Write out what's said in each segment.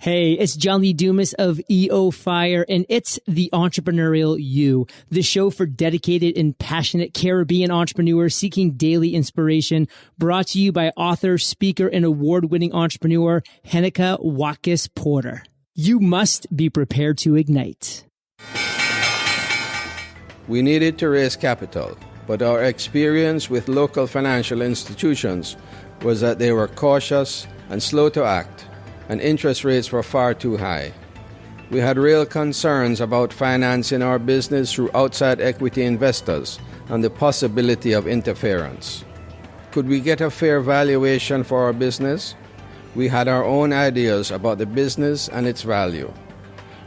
Hey, it's John Lee Dumas of EO Fire, and it's The Entrepreneurial You, the show for dedicated and passionate Caribbean entrepreneurs seeking daily inspiration, brought to you by author, speaker, and award-winning entrepreneur Heneka Watkis-Porter. You must be prepared to ignite. We needed to raise capital, but our experience with local financial institutions was that they were cautious and slow to act, and interest rates were far too high. We had real concerns about financing our business through outside equity investors and the possibility of interference. Could we get a fair valuation for our business? We had our own ideas about the business and its value.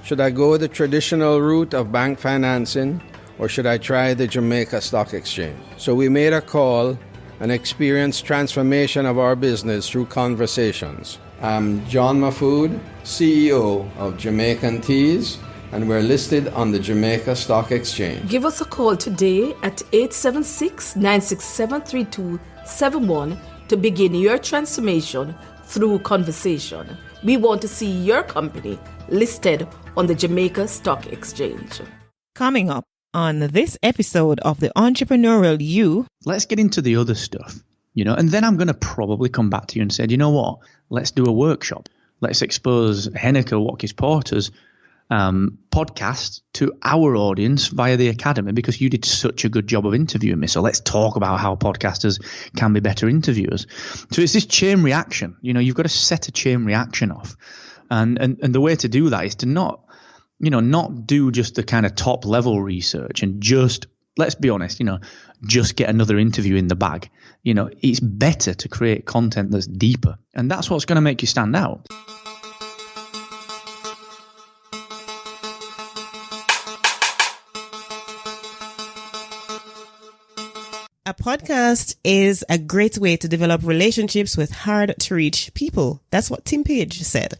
Should I go the traditional route of bank financing, or should I try the Jamaica Stock Exchange? So we made a call and experienced transformation of our business through conversations. I'm John Mahfood, CEO of Jamaican Teas, and we're listed on the Jamaica Stock Exchange. Give us a call today at 876-967-3271 to begin your transformation through conversation. We want to see your company listed on the Jamaica Stock Exchange. Coming up on this episode of The Entrepreneurial You. Let's get into the other stuff, and then I'm going to probably come back to you and say, you know what, let's do a workshop. Let's expose Heneka Watkis-Porter's podcast to our audience via the Academy, because you did such a good job of interviewing me. So let's talk about how podcasters can be better interviewers. So it's this chain reaction. You've got to set a chain reaction off. And the way to do that is to not do just the kind of top level research and just, let's be honest, just get another interview in the bag. It's better to create content that's deeper. And that's what's going to make you stand out. A podcast is a great way to develop relationships with hard to reach people. That's what Tim Page said.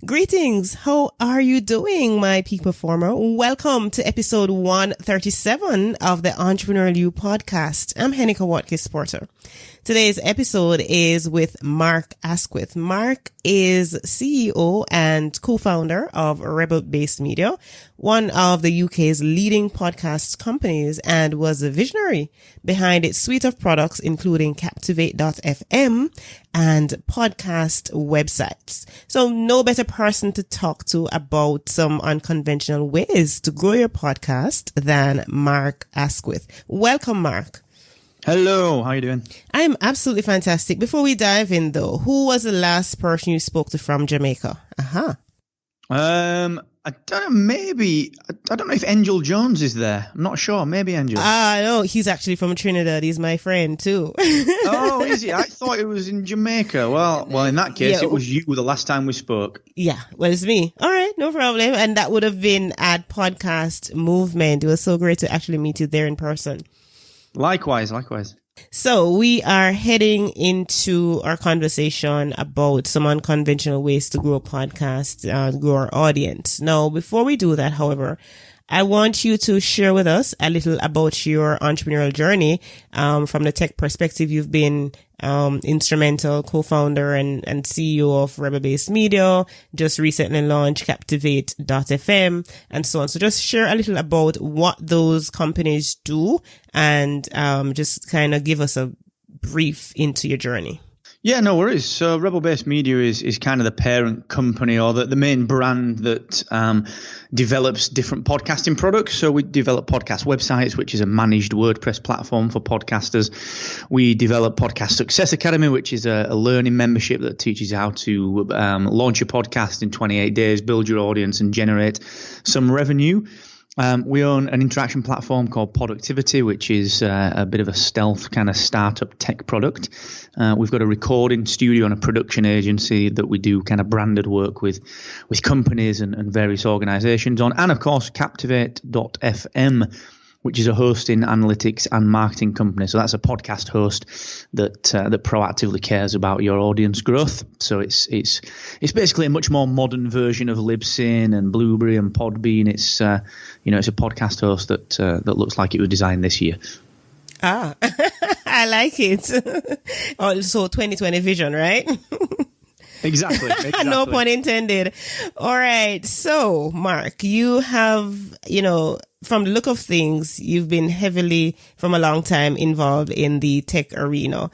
Greetings. How are you doing, my peak performer? Welcome to episode 137 of the Entrepreneurial You podcast. I'm Heneka Watkis-Porter. Today's episode is with Mark Asquith. Mark is CEO and co-founder of Rebel Based Media, one of the UK's leading podcast companies, and was a visionary behind its suite of products, including Captivate.fm and podcast websites. So no better person to talk to about some unconventional ways to grow your podcast than Mark Asquith. Welcome, Mark. Hello, how are you doing? I'm absolutely fantastic. Before we dive in, though, who was the last person you spoke to from Jamaica? I don't know, I don't know if Angel Jones is there. I'm not sure, maybe Angel. No, he's actually from Trinidad. He's my friend, too. Oh, is he? I thought it was in Jamaica. Well, in that case, It was you the last time we spoke. Yeah, well, it's me. All right, no problem. And that would have been at Podcast Movement. It was so great to actually meet you there in person. Likewise. So we are heading into our conversation about some unconventional ways to grow a podcast, grow our audience. Now, before we do that, however, I want you to share with us a little about your entrepreneurial journey. From the tech perspective, you've been instrumental co-founder and CEO of Rebel Based Media, just recently launched Captivate.fm and so on. So just share a little about what those companies do and just kind of give us a brief into your journey. Yeah, no worries. So Rebel Based Media is kind of the parent company, or the main brand that develops different podcasting products. So we develop podcast websites, which is a managed WordPress platform for podcasters. We develop Podcast Success Academy, which is a learning membership that teaches you how to launch your podcast in 28 days, build your audience and generate some revenue. We own an interaction platform called Productivity, which is a bit of a stealth kind of startup tech product. We've got a recording studio and a production agency that we do kind of branded work with companies and various organizations on. And of course, Captivate.fm, which is a hosting, analytics and marketing company. So that's a podcast host that proactively cares about your audience growth. So it's basically a much more modern version of Libsyn and Blueberry and Podbean. It's it's a podcast host that looks like it was designed this year. I like it. Also 2020 vision, right? Exactly. No pun intended. All right. So, Mark, you have, from the look of things, you've been heavily, from a long time, involved in the tech arena.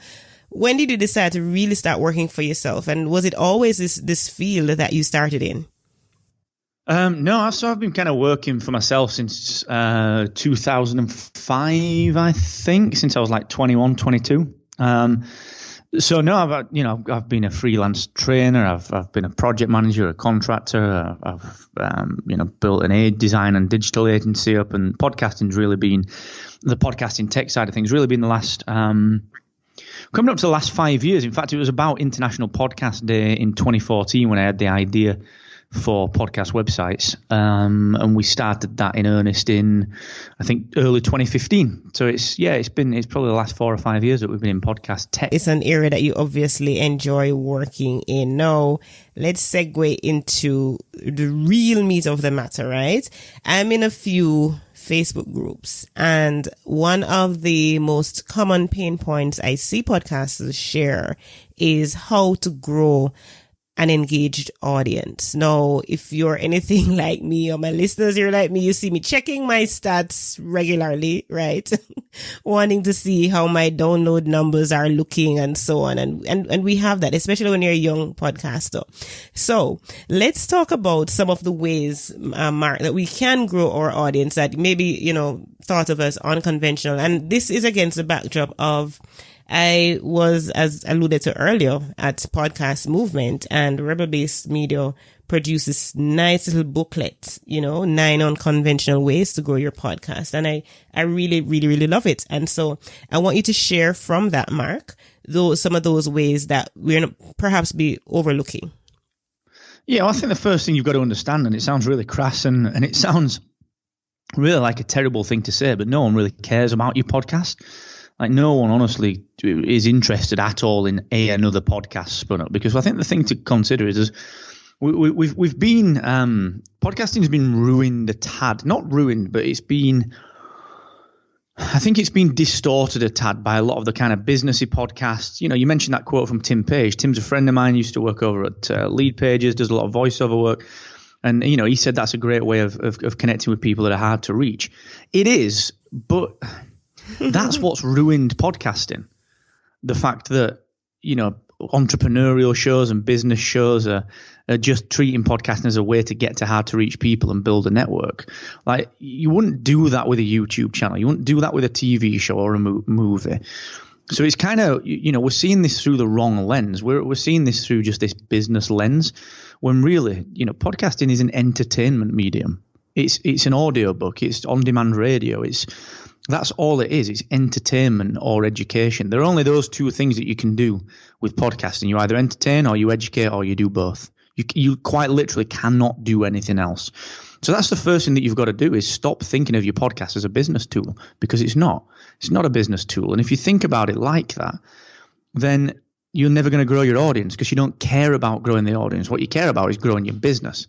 When did you decide to really start working for yourself? And was it always this field that you started in? No, so I've been kind of working for myself since 2005, I think, since I was like 21, 22. So no, I've been a freelance trainer. I've been a project manager, a contractor. I've built an design and digital agency up, and podcasting's really been the podcasting tech side of things. Really been the last coming up to the last 5 years. In fact, it was about International Podcast Day in 2014 when I had the idea for podcast websites, and we started that in earnest in, I think, early 2015. So it's probably the last 4 or 5 years that we've been in podcast tech. It's an area that you obviously enjoy working in. Now, let's segue into the real meat of the matter, right? I'm in a few Facebook groups, and one of the most common pain points I see podcasters share is how to grow an engaged audience. Now, if you're anything like me or my listeners, you're like me, you see me checking my stats regularly, right? Wanting to see how my download numbers are looking and so on. And we have that, especially when you're a young podcaster. So let's talk about some of the ways, Mark, that we can grow our audience that maybe, thought of as unconventional. And this is against the backdrop of I was, as alluded to earlier, at Podcast Movement, and Rebel Based Media produces nice little booklets, 9 unconventional ways to grow your podcast. And I really, really, really love it. And so I want you to share from that, Mark, some of those ways that we're not perhaps be overlooking. Yeah, well, I think the first thing you've got to understand, and it sounds really crass and it sounds really like a terrible thing to say, but no one really cares about your podcast. Like, no one honestly is interested at all in another podcast spun up, because I think the thing to consider is we've been podcasting has been ruined a tad, not ruined, but I think it's been distorted a tad by a lot of the kind of businessy podcasts. You mentioned that quote from Tim Page. Tim's a friend of mine, used to work over at Lead Pages, does a lot of voiceover work. And, he said that's a great way of connecting with people that are hard to reach. It is, but that's what's ruined podcasting. The fact that, entrepreneurial shows and business shows are just treating podcasting as a way to get to hard to reach people and build a network. Like, you wouldn't do that with a YouTube channel. You wouldn't do that with a TV show or a movie. So it's kind of, we're seeing this through the wrong lens. We're seeing this through just this business lens, when really, podcasting is an entertainment medium. It's an audiobook. It's on-demand radio. That's all it is. It's entertainment or education. There are only those two things that you can do with podcasting. You either entertain or you educate, or you do both. You quite literally cannot do anything else. So that's the first thing that you've got to do, is stop thinking of your podcast as a business tool, because it's not. It's not a business tool. And if you think about it like that, then you're never going to grow your audience, because you don't care about growing the audience. What you care about is growing your business.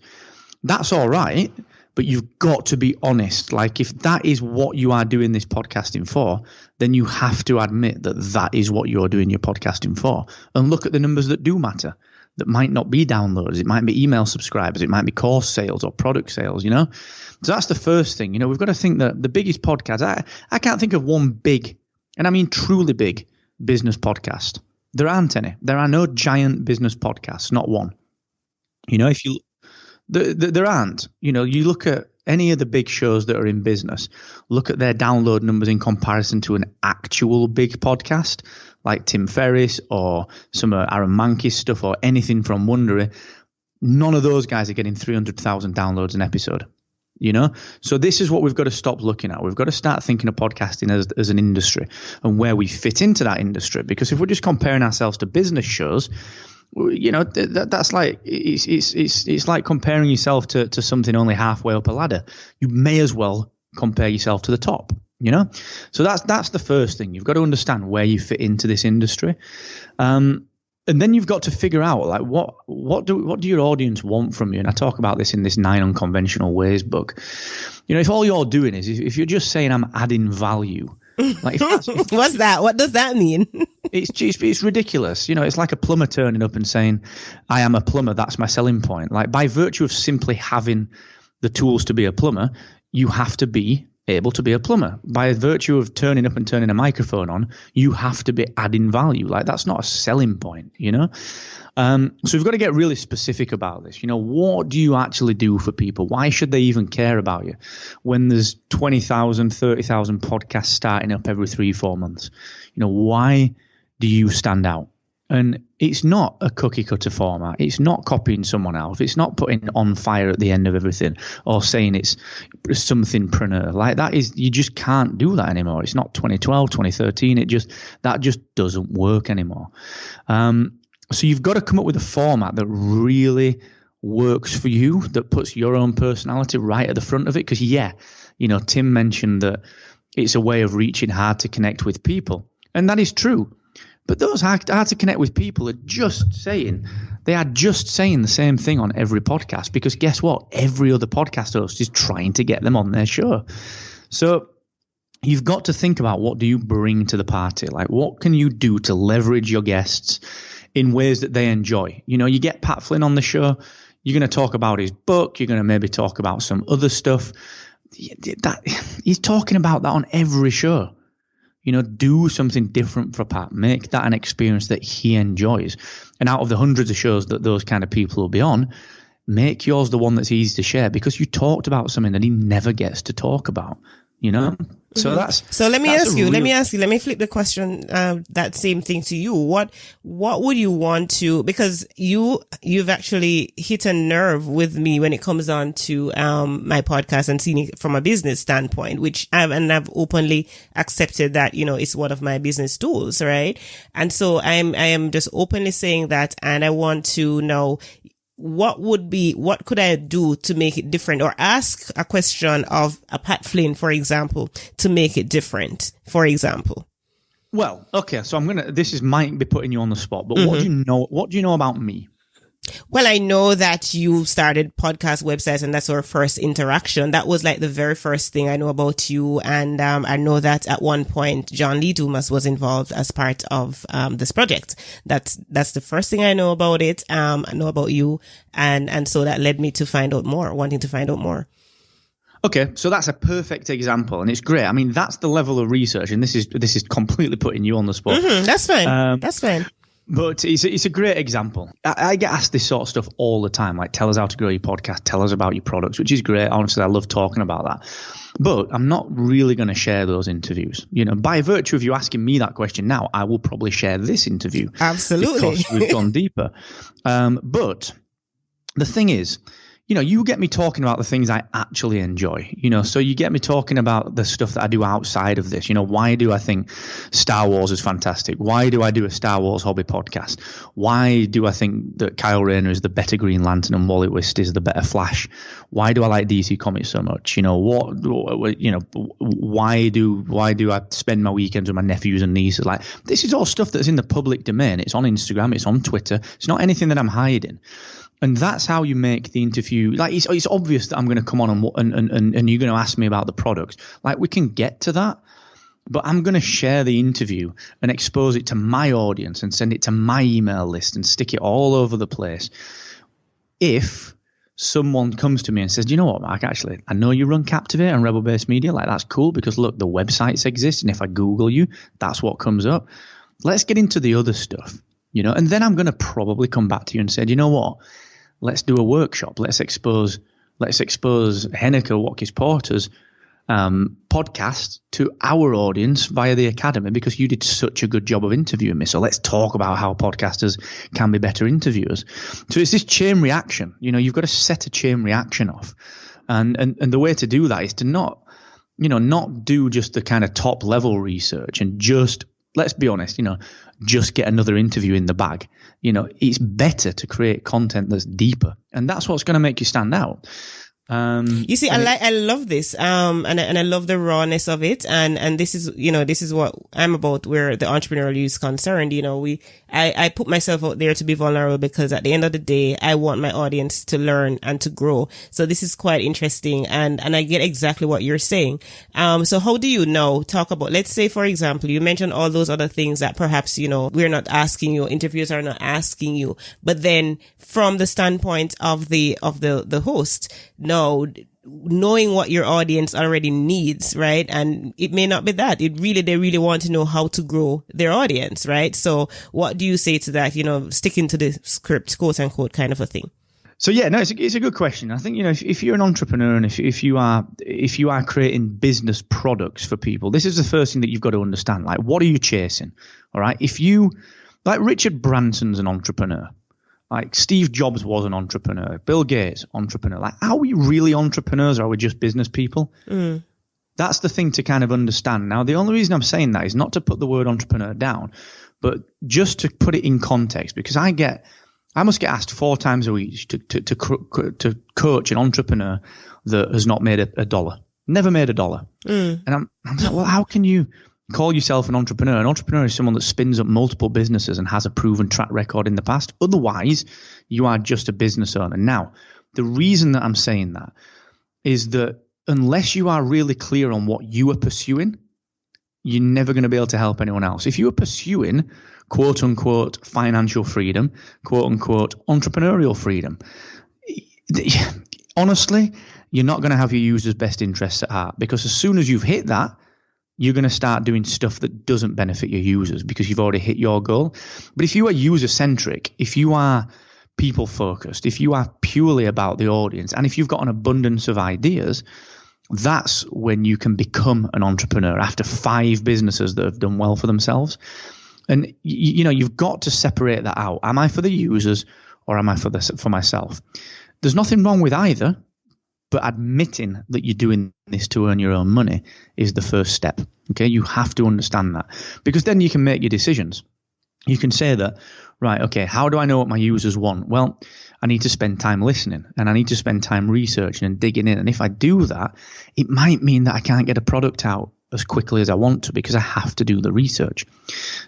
That's all right. But you've got to be honest. Like, if that is what you are doing this podcasting for, then you have to admit that that is what you're doing your podcasting for. And look at the numbers that do matter. That might not be downloads. It might be email subscribers. It might be course sales or product sales, So that's the first thing. We've got to think that the biggest podcast, I can't think of one big, and I mean truly big, business podcast. There aren't any. There are no giant business podcasts, not one. If you... There aren't. You look at any of the big shows that are in business, look at their download numbers in comparison to an actual big podcast like Tim Ferriss or some of Aaron Mankey's stuff or anything from Wondery. None of those guys are getting 300,000 downloads an episode. So this is what we've got to stop looking at. We've got to start thinking of podcasting as an industry and where we fit into that industry. Because if we're just comparing ourselves to business shows, that's like it's like comparing yourself to something only halfway up a ladder. You may as well compare yourself to the top. So that's the first thing. You've got to understand where you fit into this industry, and then you've got to figure out, like, what do your audience want from you. And I talk about this in this 9 Unconventional Ways book. If all you're doing is if you're just saying I'm adding value. Like, what's that? What does that mean? It's ridiculous. It's like a plumber turning up and saying, I am a plumber. That's my selling point. Like, by virtue of simply having the tools to be a plumber, you have to be able to be a plumber. By virtue of turning up and turning a microphone on, you have to be adding value. Like, that's not a selling point, So we've got to get really specific about this. What do you actually do for people? Why should they even care about you when there's 20,000, 30,000 podcasts starting up every 3-4 months? Why do you stand out? And it's not a cookie cutter format. It's not copying someone else. It's not putting on fire at the end of everything or saying it's something-preneur. Like, that is, you just can't do that anymore. It's not 2012, 2013. That just doesn't work anymore. So you've got to come up with a format that really works for you, that puts your own personality right at the front of it. Because, Tim mentioned that it's a way of reaching hard to connect with people. And that is true. But those hard to connect with people are just saying the same thing on every podcast, because guess what? Every other podcast host is trying to get them on their show. So you've got to think about, what do you bring to the party? Like, what can you do to leverage your guests in ways that they enjoy? You get Pat Flynn on the show, you're going to talk about his book, you're going to maybe talk about some other stuff. He's talking about that on every show. Do something different for Pat. Make that an experience that he enjoys. And out of the hundreds of shows that those kind of people will be on, make yours the one that's easy to share, because you talked about something that he never gets to talk about. So let me ask you, let me flip the question, that same thing to you. What would you want to, because you've actually hit a nerve with me when it comes on to, my podcast and seeing it from a business standpoint, which I've openly accepted that, it's one of my business tools, right? And so I am just openly saying that, and I want to know, what could I do to make it different, or ask a question of a Pat Flynn, for example, to make it different, for example? Well, okay. So this might be putting you on the spot, but what do you know about me? Well, I know that you started podcast websites, and that's our first interaction. That was like the very first thing I know about you. And I know that at one point, John Lee Dumas was involved as part of this project. That's the first thing I know about it. I know about you. And so that led me to wanting to find out more. Okay, so that's a perfect example, and it's great. I mean, that's the level of research, and this is completely putting you on the spot. That's fine. That's fine. But it's a great example. I get asked this sort of stuff all the time, like, tell us how to grow your podcast, tell us about your products, which is great. Honestly, I love talking about that. But I'm not really going to share those interviews. By virtue of you asking me that question now, I will probably share this interview. Absolutely. Because we've gone deeper. But the thing is, you get me talking about the things I actually enjoy, so you get me talking about the stuff that I do outside of this. Why do I think Star Wars is fantastic? Why do I do a Star Wars hobby podcast? Why do I think that Kyle Rayner is the better Green Lantern and Wally West is the better Flash? Why do I like DC Comics so much? Why do I spend my weekends with my nephews and nieces? Like, this is all stuff that's in the public domain. It's on Instagram. It's on Twitter. It's not anything that I'm hiding. And that's how you make the interview. Like, it's obvious that I'm going to come on and you're going to ask me about the products. Like, we can get to that, but I'm going to share the interview and expose it to my audience and send it to my email list and stick it all over the place. If someone comes to me and says, you know what, Mark, actually, I know you run Captivate and Rebel Based Media. Like, that's cool, because look, the websites exist, and if I Google you, that's what comes up. Let's get into the other stuff, and then I'm going to probably come back to you and say, you know what? Let's do a workshop. Let's expose Heneka Watkis-Porter's podcast to our audience via the Academy, because you did such a good job of interviewing me. So let's talk about how podcasters can be better interviewers. So it's this chain reaction. You've got to set a chain reaction off. And the way to do that is to not do just the kind of top level research and just, let's be honest, just get another interview in the bag. It's better to create content that's deeper, and that's what's going to make you stand out. You see, I love this, and I love the rawness of it, and this is what I'm about, where the entrepreneurial you is concerned. I put myself out there to be vulnerable, because at the end of the day, I want my audience to learn and to grow. So this is quite interesting, and I get exactly what you're saying. So how do you now talk about, let's say, for example, you mentioned all those other things that perhaps, we're not asking you, interviewers are not asking you, but then from the standpoint of the host, knowing what your audience already needs, right? And it may not be that. They really want to know how to grow their audience, right? So what do you say to that, sticking to the script, quote unquote, kind of a thing? So yeah, no, it's a good question. I think, if you're an entrepreneur, and if you are creating business products for people, this is the first thing that you've got to understand. Like, what are you chasing? All right. Like Richard Branson's an entrepreneur. Like Steve Jobs was an entrepreneur, Bill Gates, entrepreneur. Like, are we really entrepreneurs, or are we just business people? That's the thing to kind of understand. Now, the only reason I'm saying that is not to put the word entrepreneur down, but just to put it in context, because I must get asked 4 times a week to coach an entrepreneur that has not made a dollar, never made a dollar. And I'm like, well, how can you call yourself an entrepreneur? An entrepreneur is someone that spins up multiple businesses and has a proven track record in the past. Otherwise, you are just a business owner. Now, the reason that I'm saying that is that unless you are really clear on what you are pursuing, you're never going to be able to help anyone else. If you are pursuing, quote unquote, financial freedom, quote unquote, entrepreneurial freedom, honestly, you're not going to have your users' best interests at heart, because as soon as you've hit that, you're going to start doing stuff that doesn't benefit your users because you've already hit your goal. But if you are user-centric, if you are people-focused, if you are purely about the audience, and if you've got an abundance of ideas, that's when you can become an entrepreneur after 5 businesses that have done well for themselves. And, you've got to separate that out. Am I for the users, or am I for myself? There's nothing wrong with either. But admitting that you're doing this to earn your own money is the first step. Okay, you have to understand that, because then you can make your decisions. You can say that, right, okay, how do I know what my users want? Well, I need to spend time listening, and I need to spend time researching and digging in. And if I do that, it might mean that I can't get a product out as quickly as I want to, because I have to do the research.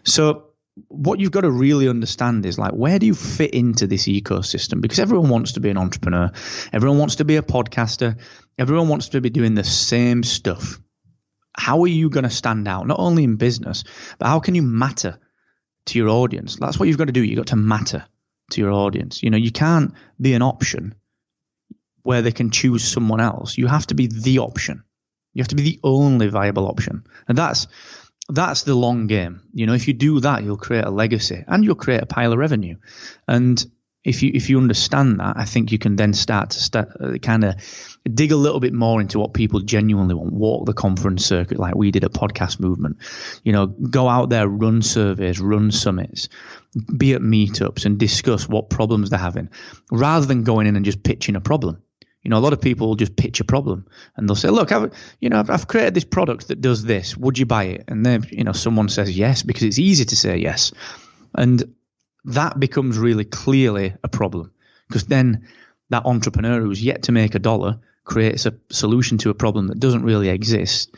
So what you've got to really understand is, like, where do you fit into this ecosystem? Because everyone wants to be an entrepreneur. Everyone wants to be a podcaster. Everyone wants to be doing the same stuff. How are you going to stand out, not only in business, but how can you matter to your audience? That's what you've got to do. You've got to matter to your audience. You can't be an option where they can choose someone else. You have to be the option. You have to be the only viable option. And that's the long game. If you do that, you'll create a legacy and you'll create a pile of revenue. And if you understand that, I think you can then start kind of dig a little bit more into what people genuinely want. Walk the conference circuit like we did at Podcast Movement. Go out there, run surveys, run summits, be at meetups and discuss what problems they're having, rather than going in and just pitching a problem. A lot of people will just pitch a problem and they'll say, look, I've created this product that does this. Would you buy it? And then, someone says yes, because it's easy to say yes. And that becomes really clearly a problem, because then that entrepreneur who's yet to make $1 creates a solution to a problem that doesn't really exist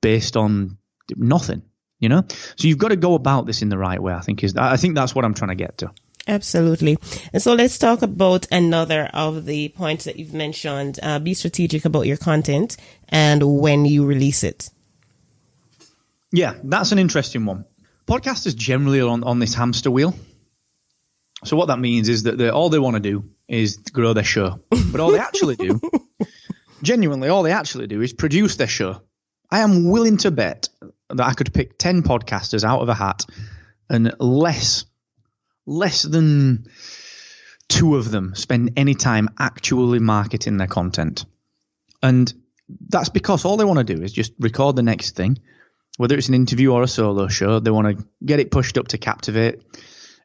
based on nothing, So you've got to go about this in the right way, I think that's what I'm trying to get to. Absolutely. And so let's talk about another of the points that you've mentioned. Be strategic about your content and when you release it. Yeah, that's an interesting one. Podcasters generally are on this hamster wheel. So what that means is that all they want to do is grow their show. But all they actually do, genuinely, all they actually do is produce their show. I am willing to bet that I could pick 10 podcasters out of a hat, and less than 2 of them spend any time actually marketing their content. And that's because all they want to do is just record the next thing, whether it's an interview or a solo show. They want to get it pushed up to Captivate,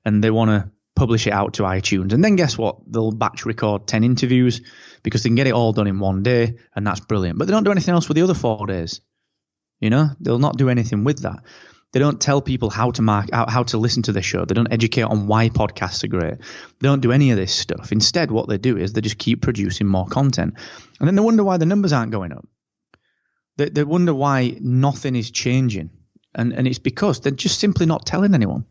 and they want to publish it out to iTunes. And then guess what? They'll batch record 10 interviews because they can get it all done in one day, and that's brilliant. But they don't do anything else with the other 4 days. They'll not do anything with that. They don't tell people how to listen to the show. They don't educate on why podcasts are great. They don't do any of this stuff. Instead, what they do is they just keep producing more content. And then they wonder why the numbers aren't going up. They wonder why nothing is changing. And it's because they're just simply not telling anyone.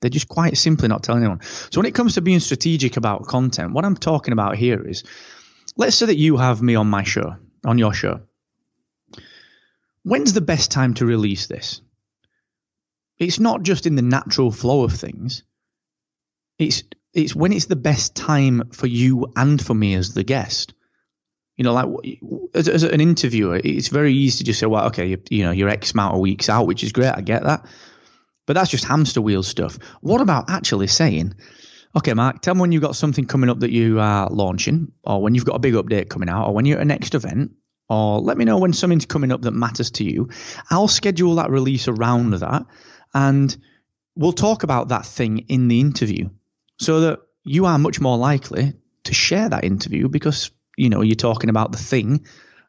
They're just quite simply not telling anyone. So when it comes to being strategic about content, what I'm talking about here is, let's say that you have me on your show. When's the best time to release this? It's not just in the natural flow of things. It's when it's the best time for you and for me as the guest. You know, like as an interviewer, it's very easy to just say, well, okay, you're X amount of weeks out, which is great. I get that. But that's just hamster wheel stuff. What about actually saying, okay, Mark, tell me when you've got something coming up that you are launching, or when you've got a big update coming out, or when you're at a next event, or let me know when something's coming up that matters to you. I'll schedule that release around that, and we'll talk about that thing in the interview so that you are much more likely to share that interview because, you're talking about the thing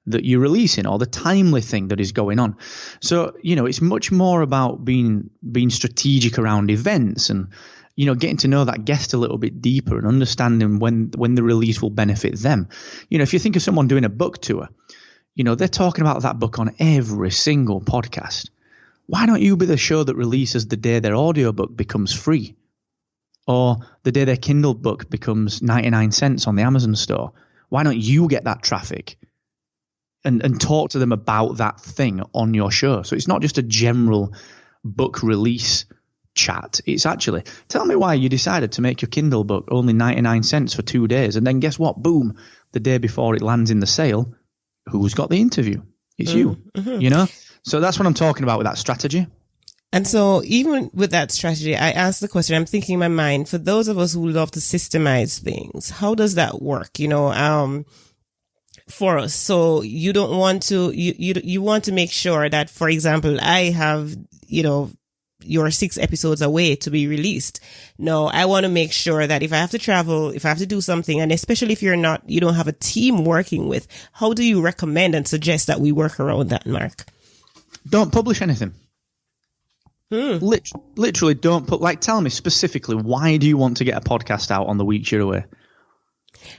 that you're releasing or the timely thing that is going on. So, it's much more about being strategic around events and, getting to know that guest a little bit deeper and understanding when the release will benefit them. If you think of someone doing a book tour, they're talking about that book on every single podcast. Why don't you be the show that releases the day their audiobook becomes free or the day their Kindle book becomes 99 cents on the Amazon store? Why don't you get that traffic and talk to them about that thing on your show? So it's not just a general book release chat. It's actually, tell me why you decided to make your Kindle book only 99 cents for 2 days. And then guess what? Boom, the day before it lands in the sale, who's got the interview? It's you, So that's what I'm talking about with that strategy. And so even with that strategy, I asked the question, I'm thinking in my mind, for those of us who love to systemize things, how does that work? For us. So you don't want to, you want to make sure that, for example, I have, your 6 episodes away to be released. No, I want to make sure that if I have to travel, if I have to do something, and especially if you don't have a team working with, how do you recommend and suggest that we work around that, Mark? Don't publish anything. Literally don't tell me specifically, why do you want to get a podcast out on the weeks you're away?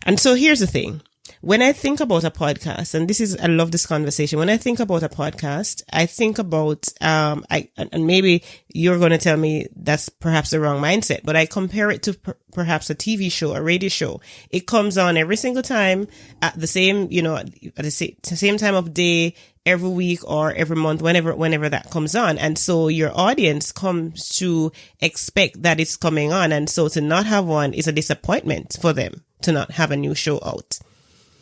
And so here's the thing. When I think about a podcast, and I love this conversation. When I think about a podcast, I think about, and maybe you're going to tell me that's perhaps the wrong mindset, but I compare it to perhaps a TV show, a radio show. It comes on every single time at the same, at the same time of day, every week or every month, whenever that comes on. And so your audience comes to expect that it's coming on. And so to not have one is a disappointment for them to not have a new show out.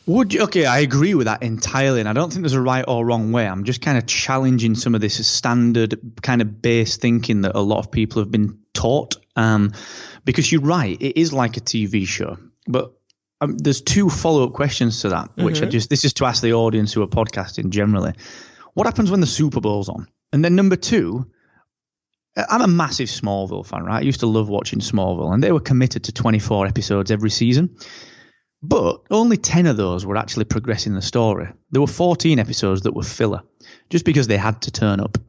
Okay, I agree with that entirely, and I don't think there's a right or wrong way. I'm just kind of challenging some of this standard kind of base thinking that a lot of people have been taught, because you're right, it is like a TV show. But there's 2 follow-up questions to that, which this is to ask the audience who are podcasting generally. What happens when the Super Bowl's on? And then number 2, I'm a massive Smallville fan, right? I used to love watching Smallville, and they were committed to 24 episodes every season. But only 10 of those were actually progressing the story. There were 14 episodes that were filler, just because they had to turn up.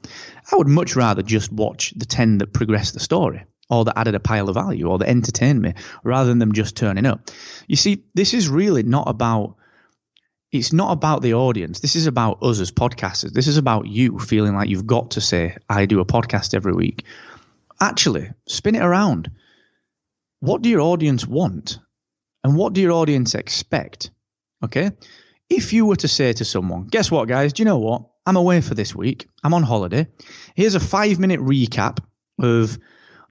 I would much rather just watch the 10 that progressed the story, or that added a pile of value, or that entertained me, rather than them just turning up. You see, this is really not about the audience. This is about us as podcasters. This is about you feeling like you've got to say, I do a podcast every week. Actually, spin it around. What do your audience want? And what do your audience expect? Okay? If you were to say to someone, guess what, guys? Do you know what? I'm away for this week. I'm on holiday. Here's a 5-minute recap of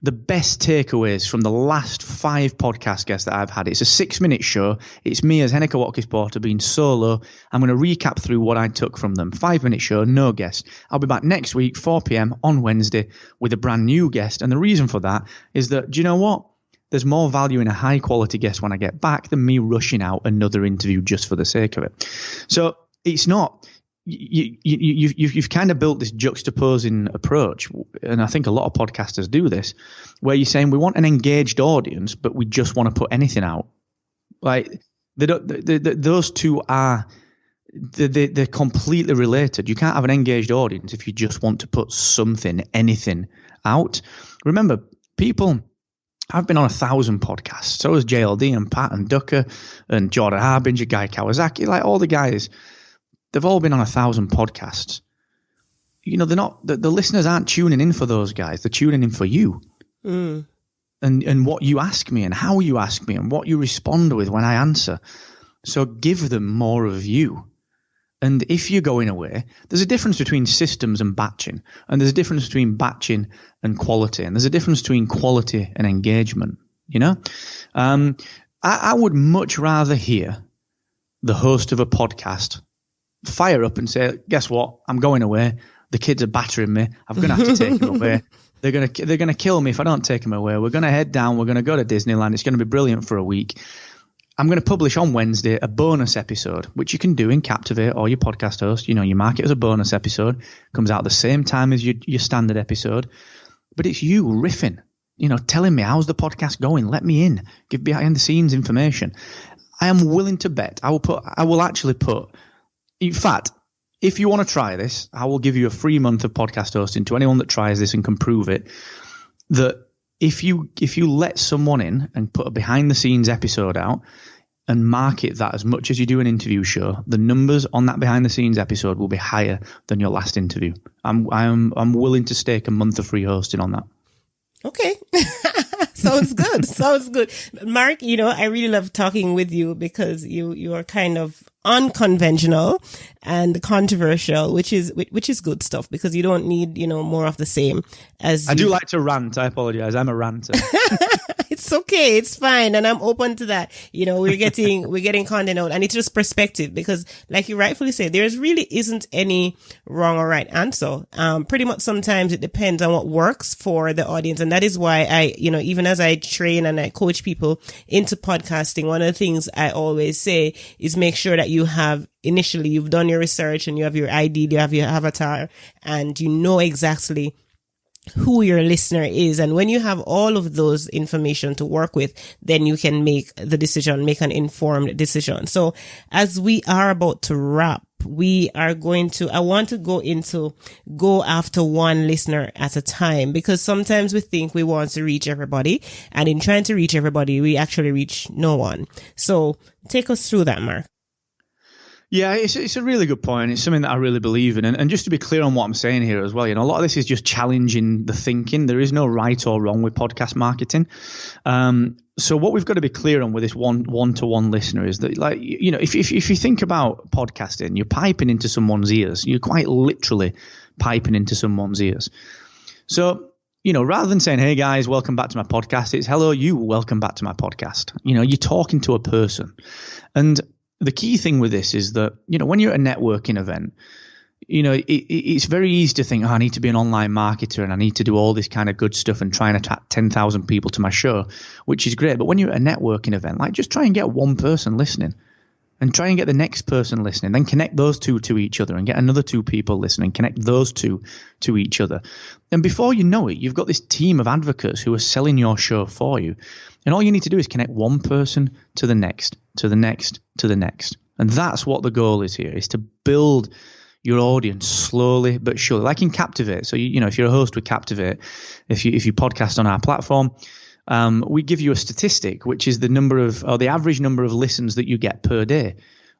the best takeaways from the last 5 podcast guests that I've had. It's a 6-minute show. It's me as Heneka Watkis-Porter being solo. I'm going to recap through what I took from them. 5-minute show, no guest. I'll be back next week, 4 p.m. on Wednesday with a brand new guest. And the reason for that is that, do you know what? There's more value in a high-quality guest when I get back than me rushing out another interview just for the sake of it. So it's not you've kind of built this juxtaposing approach, and I think a lot of podcasters do this, where you're saying we want an engaged audience, but we just want to put anything out. Like those two are they're completely related. You can't have an engaged audience if you just want to put anything out. Remember, I've been on 1,000 podcasts. So has JLD and Pat and Ducker and Jordan Harbinger, Guy Kawasaki, like all the guys. They've all been on 1,000 podcasts. You know, they're not, the listeners aren't tuning in for those guys. They're tuning in for you. And what you ask me and how you ask me and what you respond with when I answer. So give them more of you. And if you're going away, there's a difference between systems and batching. And there's a difference between batching and quality. And there's a difference between quality and engagement, you know? I would much rather hear the host of a podcast fire up and say, guess what? I'm going away. The kids are battering me. I'm going to have to take them away. They're going to kill me if I don't take them away. We're going to head down. We're going to go to Disneyland. It's going to be brilliant for a week. I'm going to publish on Wednesday a bonus episode, which you can do in Captivate or your podcast host. You know, you mark it as a bonus episode. Comes out at the same time as your standard episode. But it's you riffing, you know, telling me, how's the podcast going? Let me in. Give behind the scenes information. I am willing to bet. I will actually put, in fact, if you want to try this, I will give you a free month of podcast hosting to anyone that tries this and can prove it, that if you let someone in and put a behind the scenes episode out and market that as much as you do an interview show, the numbers on that behind the scenes episode will be higher than your last interview. I'm willing to stake a month of free hosting on that. Okay. Sounds good. Sounds good. Mark, you know, I really love talking with you because you are kind of unconventional and controversial, which is good stuff because you don't need, you know, more of the same. I do like to rant. I apologize. I'm a ranter. It's okay. It's fine. And I'm open to that. You know, we're getting content out and it's just perspective because like you rightfully say, there's really isn't any wrong or right answer. Pretty much sometimes it depends on what works for the audience. And that is why I, you know, even as I train and I coach people into podcasting, one of the things I always say is make sure that you've done your research and you have your ID, you have your avatar and you know exactly who your listener is. And when you have all of those information to work with, then you can make an informed decision. So as we are about to wrap, I want to go after one listener at a time because sometimes we think we want to reach everybody. And in trying to reach everybody, we actually reach no one. So take us through that, Mark. Yeah, it's a really good point. It's something that I really believe in. And just to be clear on what I'm saying here as well, you know, a lot of this is just challenging the thinking. There is no right or wrong with podcast marketing. So what we've got to be clear on with this one-to-one listener is that, like, you know, if you think about podcasting, you're piping into someone's ears. You're quite literally piping into someone's ears. So, you know, rather than saying, hey guys, welcome back to my podcast, it's hello, you, welcome back to my podcast. You know, you're talking to a person. And the key thing with this is that, you know, when you're at a networking event, you know, it's very easy to think, oh, I need to be an online marketer and I need to do all this kind of good stuff and try and attract 10,000 people to my show, which is great. But when you're at a networking event, like just try and get one person listening and try and get the next person listening, then connect those two to each other and get another two people listening, connect those two to each other. And before you know it, you've got this team of advocates who are selling your show for you. And all you need to do is connect one person to the next, to the next, to the next. And that's what the goal is here, is to build your audience slowly but surely, like in Captivate. So, you know, if you're a host with Captivate, if you podcast on our platform, we give you a statistic, which is the average number of listens that you get per day.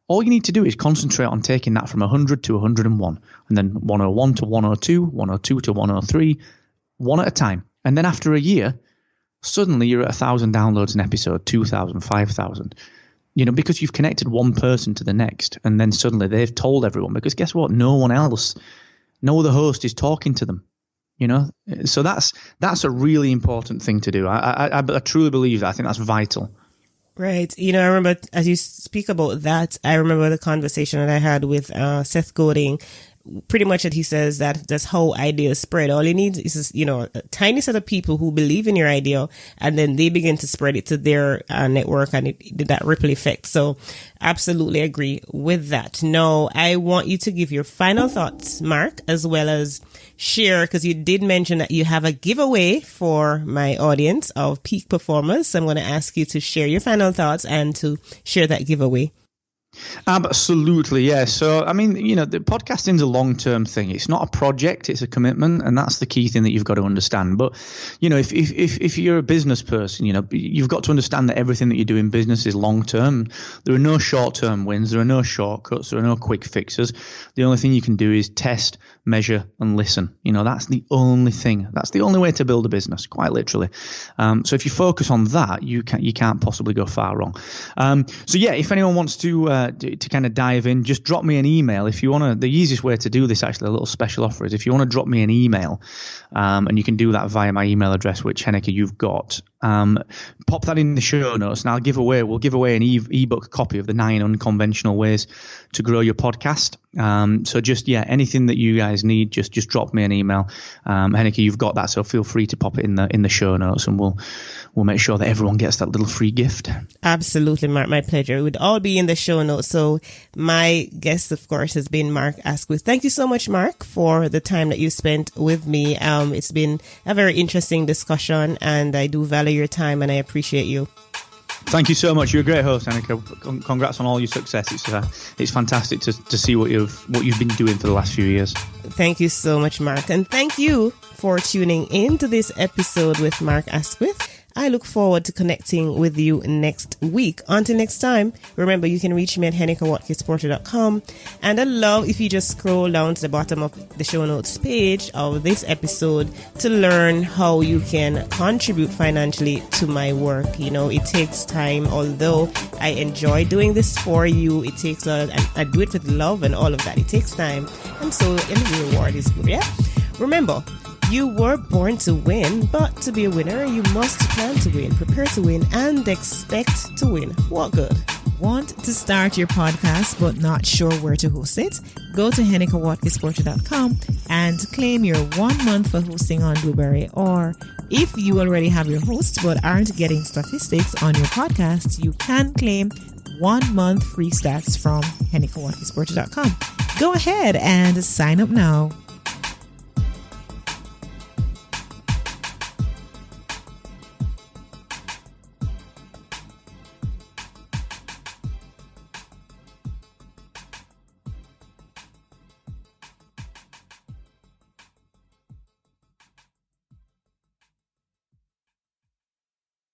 All you need to do is concentrate on taking that from 100 to 101, and then 101 to 102, 102 to 103, one at a time. And then after a year, suddenly you're at 1,000 downloads an episode, 2,000, 5,000. You know, because you've connected one person to the next, and then suddenly they've told everyone, because guess what? No other host is talking to them, you know? So that's a really important thing to do. I truly believe that. I think that's vital. Right. You know, I remember as you speak about that, I remember the conversation that I had with Seth Godin. Pretty much that he says that that's how ideas spread. All you need is, you know, a tiny set of people who believe in your idea, and then they begin to spread it to their network, and it did that ripple effect. So absolutely agree with that. Now, I want you to give your final thoughts, Mark, as well as share, because you did mention that you have a giveaway for my audience of peak performers. So I'm going to ask you to share your final thoughts and to share that giveaway. Absolutely, yeah. So, I mean, the podcasting's a long-term thing. It's not a project; it's a commitment, and that's the key thing that you've got to understand. But, if you're a business person, you've got to understand that everything that you do in business is long-term. There are no short-term wins. There are no shortcuts. There are no quick fixes. The only thing you can do is test, measure, and listen. That's the only thing. That's the only way to build a business, quite literally. So, if you focus on that, you can't possibly go far wrong. So, yeah, if anyone wants to kind of dive in, just drop me an email if you want to. The easiest way to do this, actually, a little special offer, is if you want to drop me an email, and you can do that via my email address, which Heneka you've got. Pop that in the show notes, and we'll give away an ebook copy of the 9 Unconventional Ways to Grow Your Podcast. So just anything that you guys need, just drop me an email. Heneka, you've got that, so feel free to pop it in the show notes, and we'll make sure that everyone gets that little free gift. Absolutely, Mark, my pleasure. It would all be in the show notes. So my guest, of course, has been Mark Asquith. Thank you so much, Mark, for the time that you spent with me. It's been a very interesting discussion, and I do value your time, and I appreciate you. Thank you so much. You're a great host, Heneka. Congrats on all your success. It's fantastic to see what you've been doing for the last few years. Thank you so much, Mark, and thank you for tuning in to this episode with Mark Asquith. I look forward to connecting with you next week. Until next time, remember you can reach me at heneka@Watkis-Porter.com. And I'd love if you just scroll down to the bottom of the show notes page of this episode to learn how you can contribute financially to my work. It takes time, although I enjoy doing this for you. It takes I do it with love and all of that. It takes time. And so the reward is good, yeah? Remember, you were born to win, but to be a winner, you must plan to win, prepare to win, and expect to win. What good? Want to start your podcast but not sure where to host it? Go to Heneka@Watkis-Porter.com and claim your 1 month for hosting on Blueberry. Or if you already have your host but aren't getting statistics on your podcast, you can claim 1 month free stats from Heneka@Watkis-Porter.com. Go ahead and sign up now.